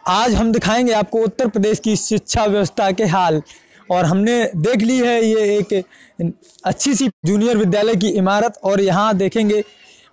आज हम दिखाएंगे आपको उत्तर प्रदेश की शिक्षा व्यवस्था के हाल। और हमने देख ली है ये एक अच्छी सी जूनियर विद्यालय की इमारत, और यहाँ देखेंगे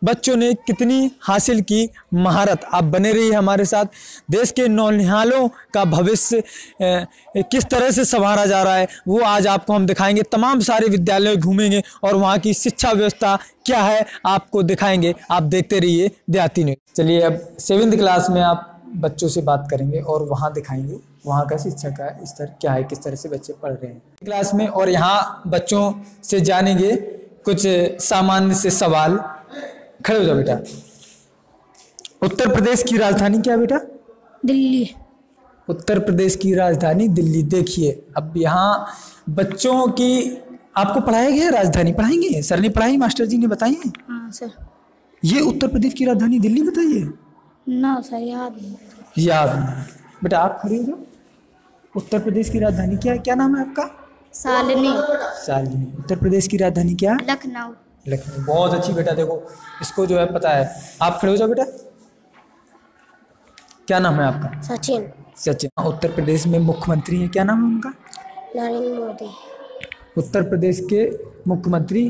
बच्चों ने कितनी हासिल की महारत। आप बने रहिए हमारे साथ। देश के नौनिहालों का भविष्य किस तरह से संवारा जा रहा है वो आज आपको हम दिखाएंगे। तमाम सारे विद्यालय घूमेंगे और वहाँ की शिक्षा व्यवस्था क्या है आपको दिखाएंगे। आप देखते रहिए देहाती न्यूज़। चलिए अब 7th क्लास में आप बच्चों से बात करेंगे और वहाँ दिखाएंगे वहाँ का शिक्षा का स्तर क्या है, किस तरह से बच्चे पढ़ रहे हैं क्लास में। और यहाँ बच्चों से जानेंगे कुछ सामान्य से सवाल। खड़े हो जाओ बेटा। उत्तर प्रदेश की राजधानी क्या है बेटा? दिल्ली। उत्तर प्रदेश की राजधानी दिल्ली। देखिए अब यहाँ बच्चों की आपको पढ़ाया गया है, राजधानी पढ़ाएंगे, सर ने पढ़ाई, मास्टर जी ने बताई है। हाँ सर। ये उत्तर प्रदेश की राजधानी दिल्ली बताइए। ना सर याद नहीं। याद नहीं बेटा। आप खड़े हो जाओ। उत्तर प्रदेश की राजधानी क्या है? क्या नाम है आपका? सालनी। सालनी। उत्तर प्रदेश की राजधानी क्या? लखनऊ। लखनऊ। बहुत अच्छी बेटा, देखो इसको जो है पता है। आप खड़े हो जाओ बेटा। क्या नाम है आपका? सचिन। सचिन। उत्तर प्रदेश में मुख्यमंत्री हैं, क्या नाम है उनका? नरेंद्र मोदी। उत्तर प्रदेश के मुख्यमंत्री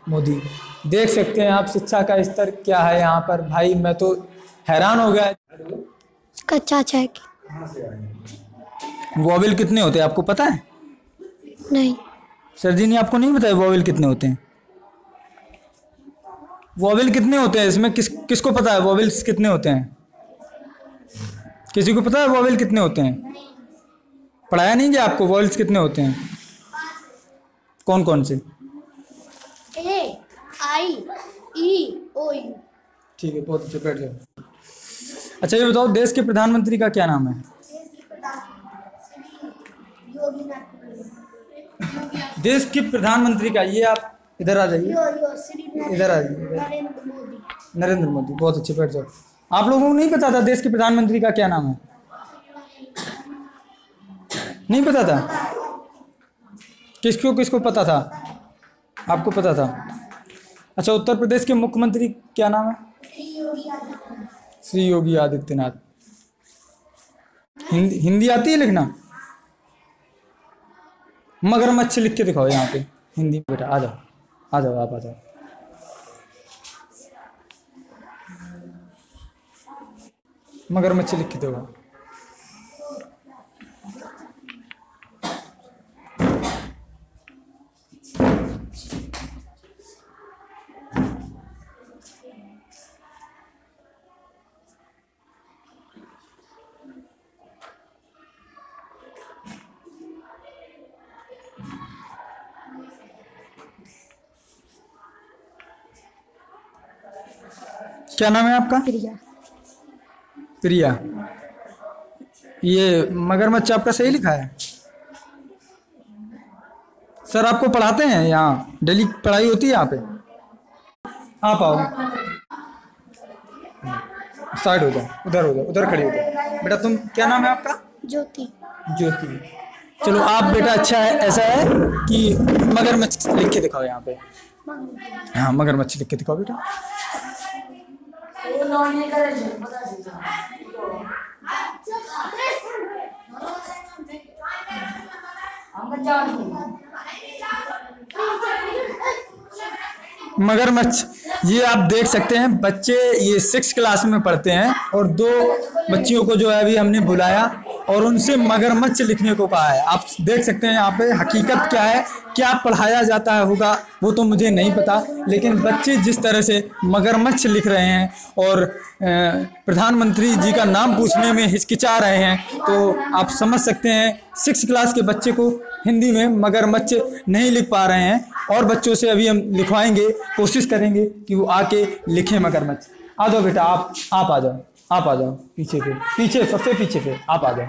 मोदी। देख सकते हैं आप शिक्षा का स्तर क्या है यहाँ पर। भाई मैं तो हैरान हो गया। कच्चा चेक। वोवेल कितने होते हैं आपको पता है? नहीं। सर जी ने आपको नहीं बताया वोवेल कितने होते हैं? वोवेल कितने होते हैं इसमें किसको पता है वोवेल्स कितने होते हैं? किसी को पता है वोवेल कितने होते हैं? पढ़ाया नहीं गया आपको वोवेल्स कितने होते हैं? कौन कौन से? ए, आई, ई, ओ, यू। ठीक है, बहुत अच्छे, बैठ जाओ। अच्छा ये बताओ देश के प्रधानमंत्री का क्या नाम है? देश के प्रधानमंत्री का, ये आप इधर आ जाइए, इधर आ जाइए। नरेंद्र मोदी। बहुत अच्छे, बैठ जाओ। आप लोगों को नहीं पता था देश के प्रधानमंत्री का क्या नाम है? नहीं पता था? किसको किसको पता था? आपको पता था? अच्छा उत्तर प्रदेश के मुख्यमंत्री क्या नाम है? श्री योगी आदित्यनाथ। हिंदी आती है लिखना? मगरमच्छ लिख के दिखाओ यहाँ पे हिंदी में। बेटा आ जाओ, आ जाओ, आप आ जाओ। मगरमच्छ लिख के दो। क्या नाम है आपका? प्रिया। प्रिया। ये मगरमच्छ आपका सही लिखा है? सर आपको पढ़ाते हैं यहाँ? डेली पढ़ाई होती है यहाँ पे? आप आओ, साइड हो जाओ, उधर हो जाओ, उधर खड़ी हो जाओ। बेटा तुम, क्या नाम है आपका? ज्योति। ज्योति। चलो आप बेटा, अच्छा है, ऐसा है कि मगरमच्छ लिख के दिखाओ यहाँ पे। हाँ मगरमच्छ लिख के दिखाओ बेटा। मगरमच्छ, ये आप देख सकते हैं बच्चे ये 6 क्लास में पढ़ते हैं, और 2 बच्चियों को जो है अभी हमने बुलाया और उनसे मगरमच्छ लिखने को कहा है। आप देख सकते हैं यहाँ पे हकीकत क्या है, क्या पढ़ाया जाता है होगा वो तो मुझे नहीं पता, लेकिन बच्चे जिस तरह से मगरमच्छ लिख रहे हैं और प्रधानमंत्री जी का नाम पूछने में हिचकिचा रहे हैं, तो आप समझ सकते हैं 6 क्लास के बच्चे को हिंदी में मगरमच्छ नहीं लिख पा रहे हैं। और बच्चों से अभी हम लिखवाएंगे, कोशिश करेंगे कि वो आके लिखें मगरमच्छ। आ जाओ बेटा, आप आ जाओ, आप आ जाओ पीछे पे, पीछे सबसे पीछे पे आप आ जाओ।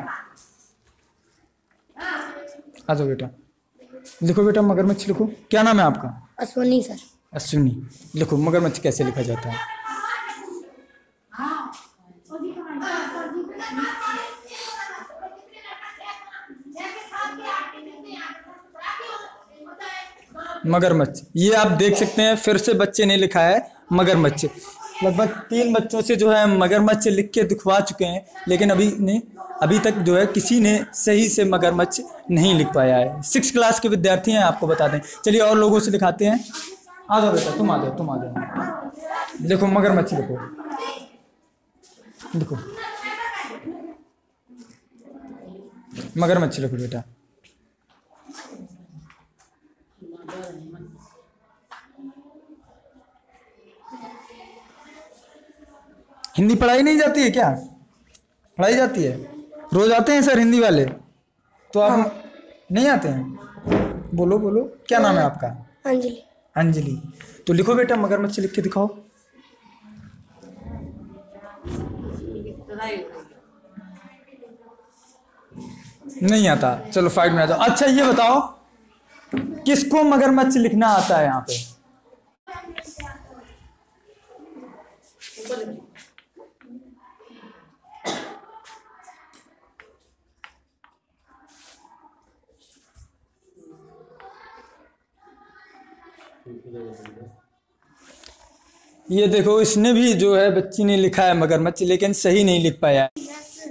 आ जाओ बेटा, लिखो बेटा मगरमच्छ लिखो। क्या नाम है आपका? अश्विनी सर। अश्विनी। लिखो मगरमच्छ कैसे लिखा जाता है। मगरमच्छ, ये आप देख सकते हैं फिर से बच्चे ने लिखा है मगरमच्छ। लगभग 3 बच्चों से जो है मगरमच्छ लिख के दिखवा चुके हैं, लेकिन अभी तक जो है किसी ने सही से मगरमच्छ नहीं लिख पाया है। 6 क्लास के विद्यार्थी हैं, आपको बता दें। चलिए और लोगों से दिखाते हैं। आ जाओ बेटा, तुम आ जाओ। देखो मगरमच्छ देखो, देखो मगरमच्छ लिखो बेटा। हिंदी पढ़ाई नहीं जाती है क्या? पढ़ाई जाती है, रोज आते हैं सर हिंदी वाले? तो आप नहीं आते हैं? बोलो बोलो, क्या नाम है आपका? अंजलि। अंजलि। तो लिखो बेटा, मगरमच्छ लिख के दिखाओ। नहीं आता, चलो फाइट में आ जाओ। अच्छा ये बताओ, किसको मगरमच्छ लिखना आता है यहाँ पे? ये देखो, इसने भी जो है बच्ची ने लिखा है मगरमच्छ, लेकिन सही नहीं लिख पाया।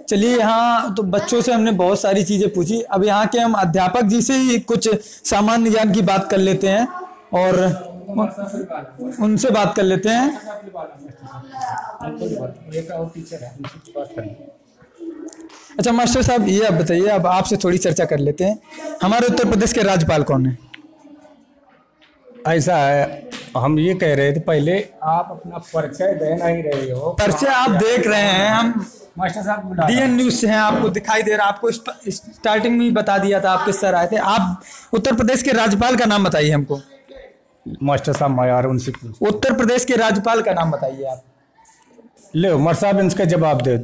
चलिए यहाँ तो बच्चों से हमने बहुत सारी चीज़ें पूछी, अब यहाँ के हम अध्यापक जी से ही कुछ सामान्य ज्ञान की बात कर लेते हैं और उनसे बात कर लेते हैं। अच्छा मास्टर साहब, ये आप बताइए, अब आपसे थोड़ी चर्चा कर लेते हैं। हमारे उत्तर प्रदेश के राज्यपाल कौन है? ऐसा है, हम ये कह रहे थे पहले आप अपना परिचय दे नहीं रहे हो। परिचय आप देख रहे हैं, हम मास्टर साहब DN न्यूज से हैं, आपको दिखाई दे रहा है। आपको स्टार्टिंग में ही बता दिया था, आपके सर आए थे। आप उत्तर प्रदेश के राज्यपाल का नाम बताइए हमको। मास्टर साहब मैं यार उनसे उत्तर प्रदेश के राज्यपाल का नाम बताइए आप। ले उमर साहब इनका जवाब दे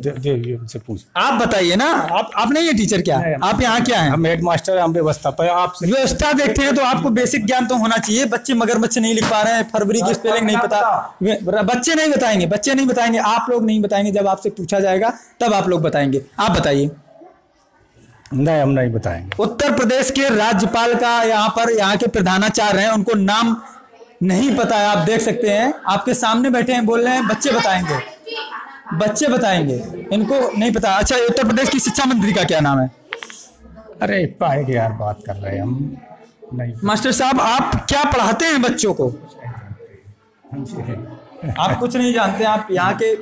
उनसे पूछ। आप बताइए ना, आप नहीं है टीचर क्या? आप यहाँ क्या हैं? हम हेड मास्टर, हम व्यवस्था पर। आप व्यवस्था देखते हैं तो आपको बेसिक ज्ञान तो होना चाहिए। बच्चे मगरमच्छ नहीं लिख पा रहे हैं, फरवरी की स्पेलिंग नहीं पता। बच्चे नहीं बताएंगे, आप लोग नहीं बताएंगे। जब आपसे पूछा जाएगा तब आप लोग बताएंगे। आप बताइए। नहीं, हम नहीं बताएंगे। उत्तर प्रदेश के राज्यपाल का यहाँ के प्रधानाचार्य हैं, उनको नाम नहीं पता है। आप देख सकते हैं, आपके सामने बैठे हैं, बोल रहे हैं बच्चे बताएंगे, इनको नहीं पता। अच्छा, उत्तर प्रदेश की शिक्षा मंत्री का क्या नाम है? अरे पाएंगे यार, बात कर रहे हैं हम नहीं। मास्टर साहब, आप क्या पढ़ाते हैं बच्चों को? आप कुछ नहीं जानते, आप यहाँ के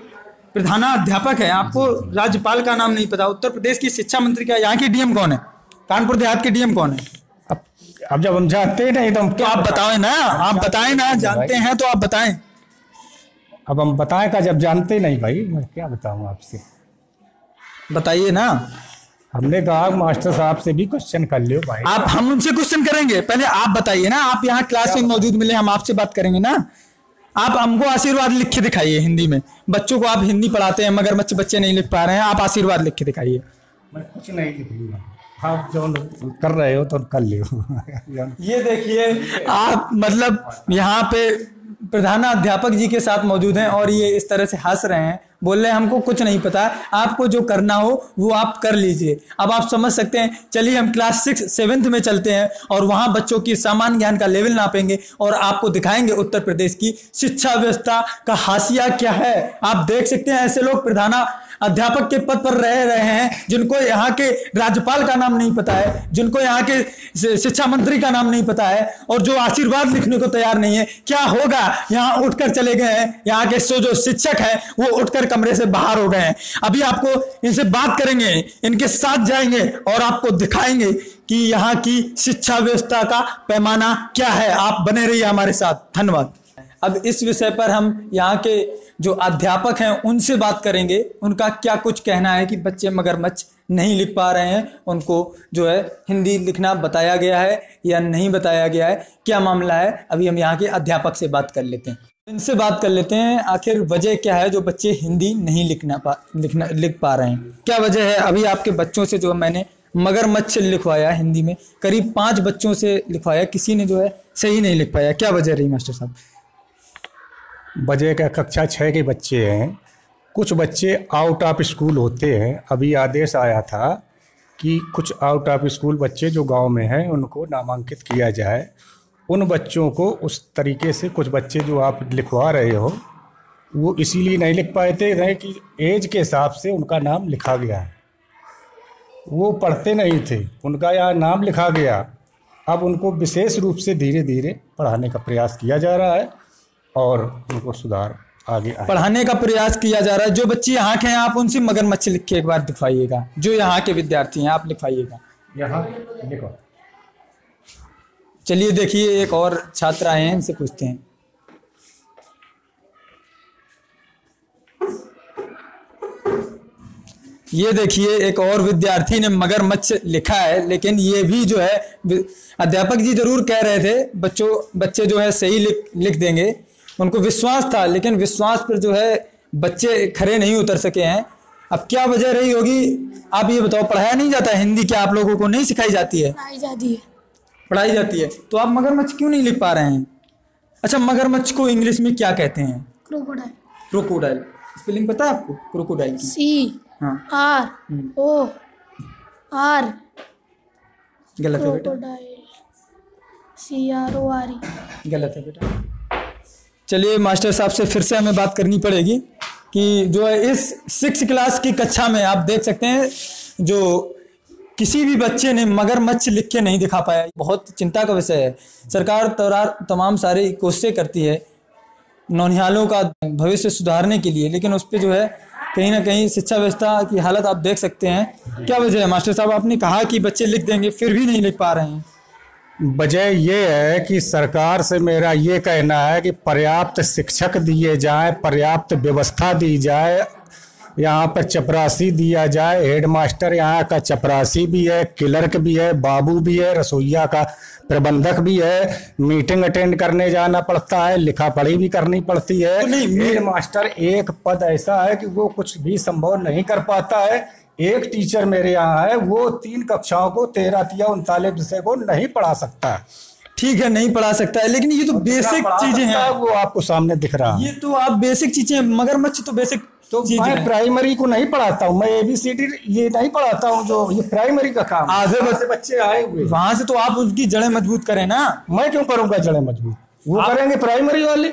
प्रधानाध्यापक हैं, आपको राज्यपाल का नाम नहीं पता। उत्तर प्रदेश की शिक्षा मंत्री का, यहाँ के DM कौन है? कानपुर देहात के DM कौन है? अब जब हम जानते ही नहीं तो आप बताएं ना, आप बताएं ना, जानते हैं तो आप बताएं। अब हम बताएं का, जब जानते ही नहीं भाई, मैं क्या बताऊं आपसे? बताइए ना। हमने कहा मास्टर साहब से भी क्वेश्चन कर लियो भाई। हम उनसे क्वेश्चन करेंगे, पहले आप बताइए ना। आप यहाँ क्लास में मौजूद मिले, हम आपसे बात करेंगे ना। आप हमको आशीर्वाद लिख के दिखाइए हिंदी में। बच्चों को आप हिंदी पढ़ाते हैं, मगरमच्छ बच्चे नहीं लिख पा रहे हैं, आप आशीर्वाद लिख के दिखाइए। मैं कुछ नहीं लिखूंगा, आप जो कर रहे हो तो कर लियो। ये देखिए, आप मतलब यहाँ पे प्रधानाध्यापक जी के साथ मौजूद हैं और ये इस तरह से हंस रहे हैं, बोल रहे हैं हमको कुछ नहीं पता, आपको जो करना हो वो आप कर लीजिए। अब आप समझ सकते हैं। चलिए हम क्लास 6-7 में चलते हैं और वहाँ बच्चों की सामान्य ज्ञान का लेवल नापेंगे और आपको दिखाएंगे उत्तर प्रदेश की शिक्षा व्यवस्था का हाशिया क्या है। आप देख सकते हैं, ऐसे लोग अध्यापक के पद पर रह रहे हैं जिनको यहाँ के राज्यपाल का नाम नहीं पता है, जिनको यहाँ के शिक्षा मंत्री का नाम नहीं पता है और जो आशीर्वाद लिखने को तैयार नहीं है। क्या होगा? यहाँ उठकर चले गए हैं, यहाँ के जो शिक्षक हैं वो उठकर कमरे से बाहर हो गए हैं। अभी आपको इनसे बात करेंगे, इनके साथ जाएंगे और आपको दिखाएंगे कि यहाँ की शिक्षा व्यवस्था का पैमाना क्या है। आप बने रहिए हमारे साथ। धन्यवाद। अब इस विषय पर हम यहाँ के जो अध्यापक हैं उनसे बात करेंगे, उनका क्या कुछ कहना है कि बच्चे मगरमच्छ नहीं लिख पा रहे हैं, उनको जो है हिंदी लिखना बताया गया है या नहीं बताया गया है, क्या मामला है। अभी हम यहाँ के अध्यापक से बात कर लेते हैं, इनसे बात कर लेते हैं। आखिर वजह क्या है जो बच्चे हिंदी नहीं लिख पा रहे हैं, क्या वजह है? अभी आपके बच्चों से जो मैंने मगरमच्छ लिखवाया हिंदी में, करीब 5 बच्चों से लिखवाया, किसी ने जो है सही नहीं लिख पाया। क्या वजह रही मास्टर साहब? बजे का कक्षा 6 के बच्चे हैं, कुछ बच्चे आउट ऑफ स्कूल होते हैं। अभी आदेश आया था कि कुछ आउट ऑफ स्कूल बच्चे जो गांव में हैं उनको नामांकित किया जाए। उन बच्चों को उस तरीके से, कुछ बच्चे जो आप लिखवा रहे हो वो इसीलिए नहीं लिख पाए थे कि एज के हिसाब से उनका नाम लिखा गया है। वो पढ़ते नहीं थे, उनका यहाँ नाम लिखा गया। अब उनको विशेष रूप से धीरे धीरे पढ़ाने का प्रयास किया जा रहा है और उनको सुधार आगे आए। पढ़ाने का प्रयास किया जा रहा है। जो बच्चे यहाँ के हैं आप उनसे मगरमच्छ लिख के एक बार दिखवाइएगा। जो यहाँ के विद्यार्थी हैं आप लिखवाइएगा। यहाँ लिखो। चलिए देखिए एक और छात्र आए हैं, इनसे पूछते हैं। ये देखिए एक और विद्यार्थी ने मगरमच्छ लिखा है, लेकिन ये भी जो है अध्यापक जी जरूर कह रहे थे बच्चे जो है सही लिख देंगे, उनको विश्वास था, लेकिन विश्वास पर जो है बच्चे खरे नहीं उतर सके हैं। अब क्या वजह रही होगी आप ये बताओ। पढ़ाया नहीं जाता है हिंदी, क्या आप लोगों को नहीं सिखाई जाती है? पढ़ाई जाती है। तो आप मगरमच्छ क्यों नहीं लिख पा रहे हैं? अच्छा, मगरमच्छ को इंग्लिश में क्या कहते हैं? क्रोकोडाइल। क्रोकोडाइल स्पेलिंग पता है आपको क्रोकोडाइल की? CROR। गलत है बेटा, CRORE। गलत है बेटा। चलिए मास्टर साहब से फिर से हमें बात करनी पड़ेगी कि जो है इस 6 क्लास की कक्षा में आप देख सकते हैं जो किसी भी बच्चे ने मगरमच्छ लिख के नहीं दिखा पाया। बहुत चिंता का विषय है। सरकार तमाम सारी कोशिशें करती है नौनिहालों का भविष्य सुधारने के लिए, लेकिन उस पर जो है कहीं ना कहीं शिक्षा व्यवस्था की हालत आप देख सकते हैं। क्या वजह है मास्टर साहब? आपने कहा कि बच्चे लिख देंगे, फिर भी नहीं लिख पा रहे हैं। वजह ये है कि सरकार से मेरा ये कहना है कि पर्याप्त शिक्षक दिए जाएं, पर्याप्त व्यवस्था दी जाए, यहाँ पर चपरासी दिया जाए। हेडमास्टर यहाँ का चपरासी भी है, क्लर्क भी है, बाबू भी है, रसोईया का प्रबंधक भी है। मीटिंग अटेंड करने जाना पड़ता है, लिखा पढ़ी भी करनी पड़ती है। तो हेडमास्टर एक पद ऐसा है कि वो कुछ भी संभव नहीं कर पाता है। एक टीचर मेरे यहाँ है, वो 3 कक्षाओं को 13 या 39 विषय को नहीं पढ़ा सकता। ठीक है, नहीं पढ़ा सकता है, लेकिन ये तो बेसिक चीजें हैं। वो आपको सामने दिख रहा है। ये तो आप बेसिक चीजें, मगरमच्छ तो बेसिक तो मैं प्राइमरी को नहीं पढ़ाता हूँ, मैं ABCD ये नहीं पढ़ाता हूँ, जो ये प्राइमरी का काम। आधे बच्चे आए हुए वहां से, तो आप उनकी जड़ें मजबूत करें ना। मैं क्यों करूंगा जड़ें मजबूत? वो करेंगे प्राइमरी वाले।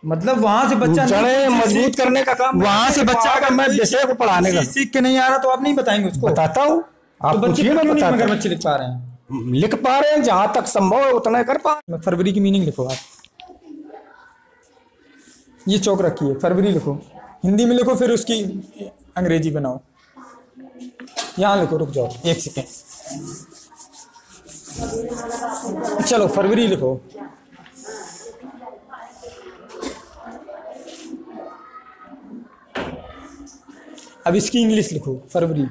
मतलब वहां से बच्चा जड़ें मजबूत करने का काम वहां से बच्चा, अगर मैं विषय को पढ़ाने का सीख के नहीं आ रहा तो आप नहीं बताएंगे उसको? बताता हूँ। आप बच्चे क्यों नहीं बताते? मगरमच्छ लिख पा रहे हैं? लिख पा रहे हैं, जहां तक संभव है उतना कर पा। फरवरी की मीनिंग लिखो आप। ये चौक रखिए, फरवरी लिखो, हिंदी में लिखो, फिर उसकी अंग्रेजी बनाओ। यहाँ लिखो, रुक जाओ 1 सेकेंड। चलो फरवरी लिखो। अब इसकी इंग्लिश लिखो, फरवरी।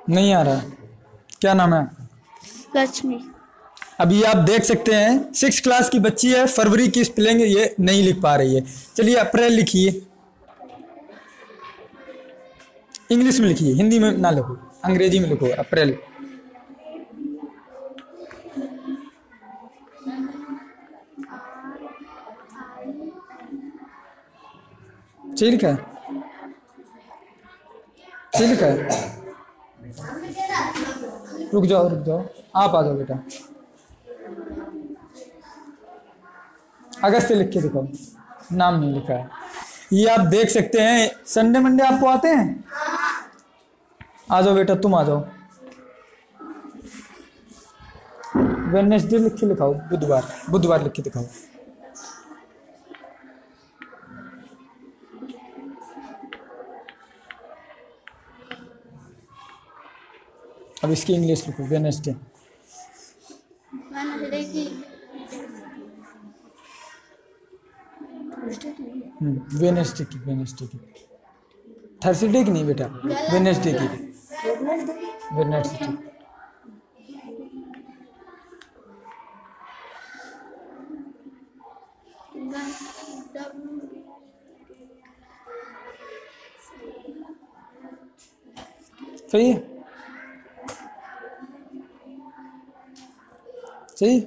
नहीं आ रहा, क्या नाम है? लक्ष्मी। अभी आप देख सकते हैं 6 क्लास की बच्ची है, फरवरी की स्पेलिंग ये नहीं लिख पा रही है। चलिए अप्रैल लिखिए, इंग्लिश में लिखिए, हिंदी में ना लिखो, अंग्रेजी में लिखो अप्रैल। सही लिखा है? सही लिखा है? रुक जाओ, आप आ जाओ बेटा। अगस्त से लिख के दिखाओ, नाम नहीं लिखा है। ये आप देख सकते हैं। संडे मंडे आपको आते हैं? आ जाओ बेटा, तुम आ जाओ। वेडनेसडे लिख के दिखाओ, बुधवार लिख के दिखाओ। अब इसकी इंग्लिश लिखो, वेडनेसडे। वेडनेसडे की थर्सडे की नहीं बेटा, वेडनेसडे की। सही है। सही।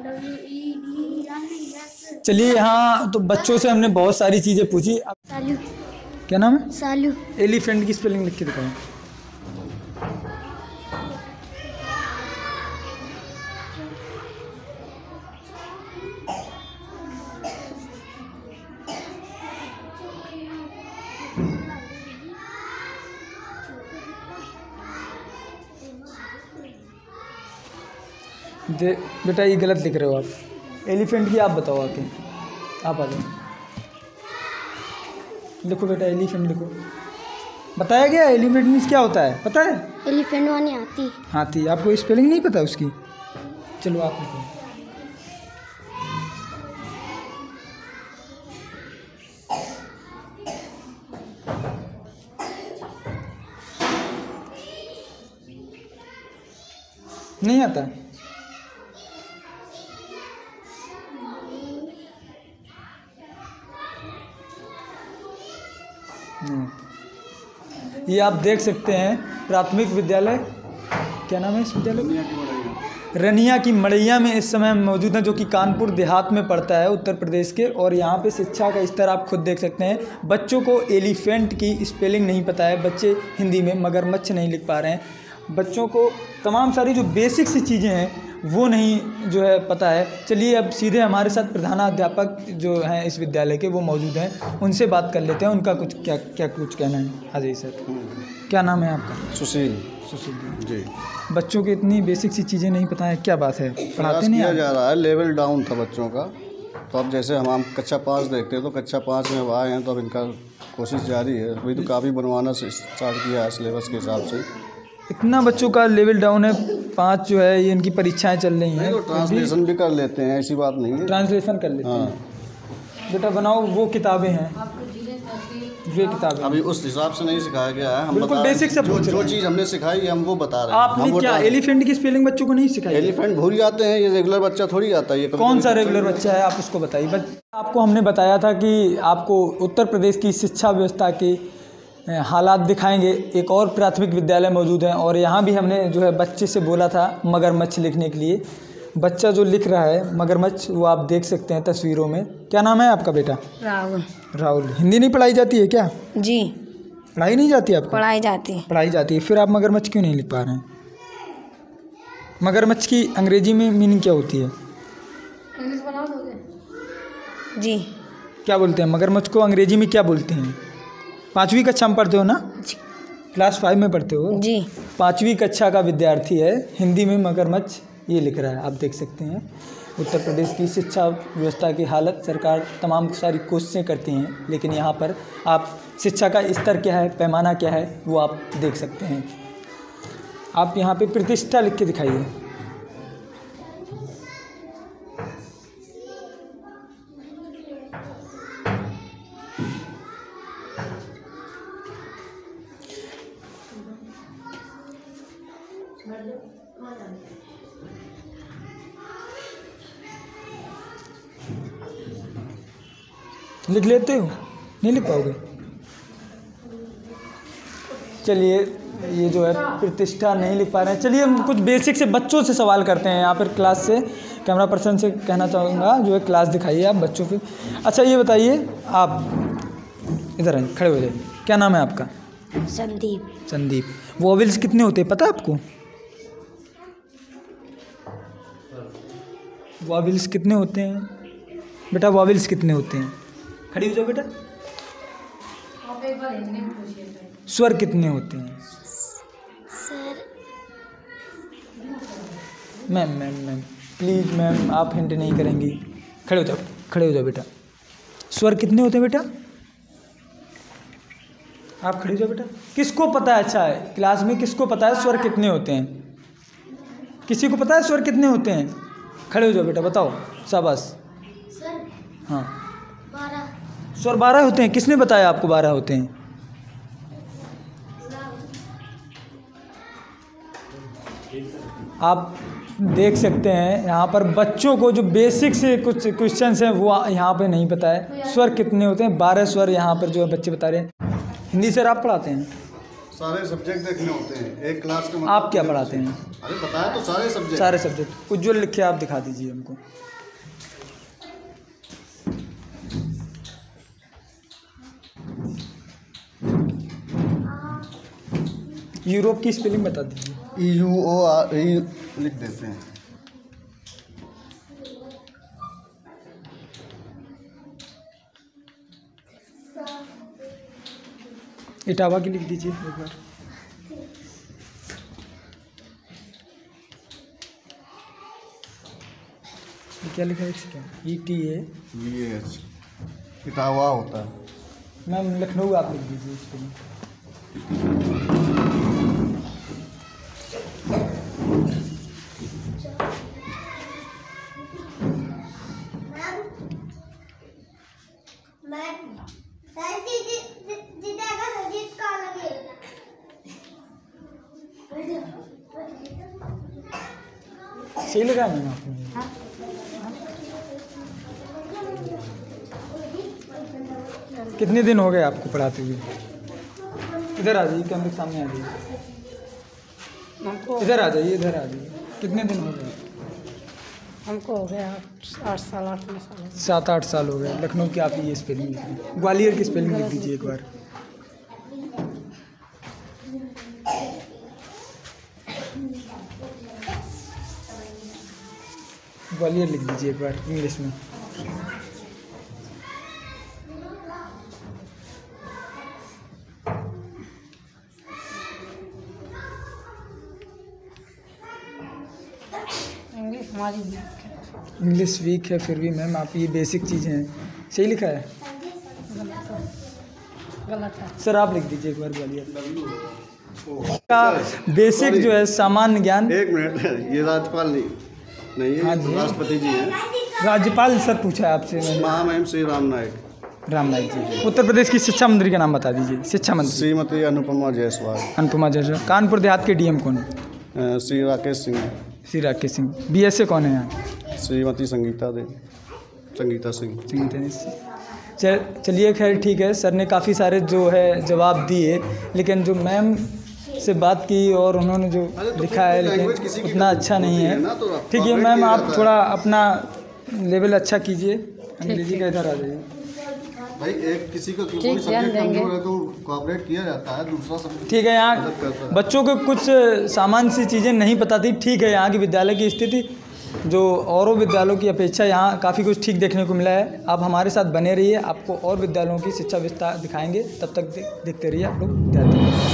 WEDLS। चलिए यहाँ तो बच्चों से हमने बहुत सारी चीज़ें पूछी। अब सालू। क्या नाम है? सालू। एलिफेंट की स्पेलिंग लिख के दिखाओ। बेटा ये गलत लिख रहे हो आप। एलिफेंट की आप बताओ आके, आप आ जाओ। लिखो बेटा एलिफेंट लिखो। बताया गया एलिफेंट मीन्स क्या होता है पता है? एलिफेंट माने हाथी। हाथी। आपको स्पेलिंग नहीं पता उसकी? चलो आप लिखो। नहीं आता? ये आप देख सकते हैं प्राथमिक विद्यालय, क्या नाम है इस विद्यालय का? रनिया की मड़ैया में इस समय हम मौजूद हैं, जो कि कानपुर देहात में पड़ता है उत्तर प्रदेश के। और यहाँ पे शिक्षा का स्तर आप खुद देख सकते हैं। बच्चों को एलिफेंट की स्पेलिंग नहीं पता है, बच्चे हिंदी में मगरमच्छ नहीं लिख पा रहे हैं, बच्चों को तमाम सारी जो बेसिक सी चीज़ें हैं वो नहीं जो है पता है। चलिए अब सीधे हमारे साथ प्रधानाध्यापक जो हैं इस विद्यालय के वो मौजूद हैं, उनसे बात कर लेते हैं। उनका कुछ क्या कुछ कहना है। हाँ जी सर, क्या नाम है आपका? सुशील। सुशील जी। बच्चों को इतनी बेसिक सी चीज़ें नहीं पता है, क्या बात है? पढ़ाते नहीं किया जा रहा है, लेवल डाउन था बच्चों का। तो अब जैसे हम कक्षा 5 देखते हैं तो कक्षा 5 में अब आए हैं, तो अब इनका कोशिश जारी है। अभी तो काफ़ी बनवाना स्टार्ट किया है सिलेबस के हिसाब से। इतना बच्चों का लेवल डाउन है। 5 जो है ये इनकी परीक्षाएं चल रही हैं, तो ट्रांसलेशन भी कर लेते हैं, ऐसी बात नहीं है। ट्रांसलेशन कर लेते हैं। हाँ, बेटा बनाओ वो किताबें हैं, ये किताबें अभी उस हिसाब से नहीं सिखाया गया है। हम बिल्कुल बता रहे हैं, बेसिक से पूछ जो रहे हैं। चीज़ हमने सिखाई है हम वो बता रहे हैं। आपने हम वो क्या एलिफेंट की स्पेलिंग बच्चों को नहीं सिखाई? एलिफेंट भूल जाते हैं, ये रेगुलर बच्चा थोड़ी आता है। ये कौन सा रेगुलर बच्चा है आप उसको बताइए। आपको हमने बताया था कि आपको उत्तर प्रदेश की शिक्षा व्यवस्था के हालात दिखाएंगे। एक और प्राथमिक विद्यालय मौजूद है और यहाँ भी हमने जो है बच्चे से बोला था मगरमच्छ लिखने के लिए। बच्चा जो लिख रहा है मगरमच्छ वो आप देख सकते हैं तस्वीरों में। क्या नाम है आपका बेटा? राहुल। राहुल। हिंदी नहीं पढ़ाई जाती है क्या? जी। पढ़ाई नहीं जाती आपको? पढ़ाई जाती है। पढ़ाई जाती है, फिर आप मगरमच्छ क्यों नहीं लिख पा रहे हैं? मगरमच्छ की अंग्रेजी में मीनिंग क्या होती है? इंग्लिश बना दोगे? जी। क्या बोलते हैं मगरमच्छ को अंग्रेजी में, क्या बोलते हैं? 5वीं कक्षा में पढ़ते हो ना? क्लास 5 में पढ़ते हो? जी। 5वीं कक्षा का विद्यार्थी है, हिंदी में मगरमच्छ ये लिख रहा है। आप देख सकते हैं उत्तर प्रदेश की शिक्षा व्यवस्था की हालत। सरकार तमाम सारी कोशिशें करती हैं, लेकिन यहाँ पर आप शिक्षा का स्तर क्या है, पैमाना क्या है, वो आप देख सकते हैं। आप यहाँ पे प्रतिष्ठा लिख के दिखाइए। लिख लेते हो? नहीं लिख पाओगे? चलिए ये जो है प्रतिष्ठा नहीं लिख पा रहे हैं। चलिए हम कुछ बेसिक से बच्चों से सवाल करते हैं यहाँ पर क्लास से। कैमरा पर्सन से कहना चाहूँगा जो है क्लास दिखाइए आप बच्चों की। अच्छा ये बताइए, आप इधर आइए, खड़े हो जाइए। क्या नाम है आपका? संदीप। संदीप। वॉवेल्स कितने होते हैं पता है आपको? वॉवेल्स कितने होते हैं बेटा? वॉवेल्स कितने होते हैं? खड़ी हो जाओ बेटा। स्वर कितने होते हैं? सर मैम प्लीज़ मैम, आप हिंट नहीं करेंगी। खड़े हो जाओ, खड़े हो जाओ बेटा। स्वर कितने होते हैं बेटा? आप खड़े हो जाओ बेटा। किसको पता है? अच्छा है क्लास में किसको पता है स्वर कितने होते हैं? किसी को पता है स्वर कितने होते हैं? खड़े हो जाओ बेटा, बताओ। शाबाश। सर हाँ 12। स्वर 12 होते हैं। किसने बताया आपको 12 होते हैं? आप देख सकते हैं यहाँ पर बच्चों को जो बेसिक से कुछ क्वेश्चंस हैं वो यहाँ पे नहीं पता है। स्वर कितने होते हैं? 12 स्वर यहाँ पर जो है बच्चे बता रहे हैं। हिंदी सर आप पढ़ाते हैं? सारे सब्जेक्ट देखने होते हैं एक क्लास के। आप क्या पढ़ाते हैं? अरे बताया तो सारे सब्जेक्ट। सारे सब्जेक्ट। उज्ज्वल लिख के आप दिखा दीजिए हमको। यूरोप की स्पेलिंग बता दीजिए। EUROP लिख देते हैं। इटावा की लिख दीजिए एक बार। क्या लिखा है इसका? ETAVH इटावा होता है। मैम लखनऊ आप लिख दीजिए इसके लिए। सही लगा मैम आपने? कितने दिन हो गए आपको पढ़ाते हुए? इधर आ जाइए, कैमरे के सामने आ जाइए। इधर आ जाइए, इधर आ जाइए। कितने दिन हो गए? हमको हो गया 8 साल 8 साल। 7-8 साल हो गए। लखनऊ की आप ये स्पेलिंग लिख लीजिए। ग्वालियर की स्पेलिंग लिख दीजिए एक बार। ग्वालियर लिख दीजिए एक बार इंग्लिश में। हमारी इंग्लिश वीक है फिर भी मैम आप ये बेसिक चीज़ें हैं। सही लिखा है? गलत है। सर आप लिख दीजिए एक बार ग्वालियर का बेसिक जो है सामान्य ज्ञान। एक मिनट, ये राज्यपाल नहीं हाँ है, जी। राष्ट्रपति जी हैं। राज्यपाल सर पूछा है आपसे मैंने। महामहिम श्री राम नायक। राम नाईक जी। उत्तर प्रदेश की शिक्षा मंत्री का नाम बता दीजिए। शिक्षा मंत्री श्रीमती अनुपमा जायसवाल। अनुपमा जायसवाल। कानपुर देहात के डीएम कौन है? श्री राकेश सिंह। श्री राकेश सिंह। बीएसए कौन है यहाँ? श्रीमती संगीता सिंह। चलिए खैर ठीक है। सर ने काफ़ी सारे जो है जवाब दिए, लेकिन जो मैम से बात की और उन्होंने जो लिखा है लेकिन उतना अच्छा नहीं है। ठीक है मैम, आप थोड़ा अपना लेवल अच्छा कीजिए। अंग्रेजी का इधर आ जाइए भाई। एक किसी का कोई ध्यान सब्जेक्ट देंगे। कमजोर है तो कोऑपरेट किया जाता है, दूसरा सब्जेक्ट। ठीक है। यहाँ बच्चों को कुछ सामान्य सी चीज़ें नहीं पता थी। ठीक है, यहाँ की विद्यालय की स्थिति जो औरों विद्यालयों की अपेक्षा यहाँ काफ़ी कुछ ठीक देखने को मिला है। आप हमारे साथ बने रहिए, आपको और विद्यालयों की शिक्षा विस्तार दिखाएंगे। तब तक देखते रहिए आप लोग।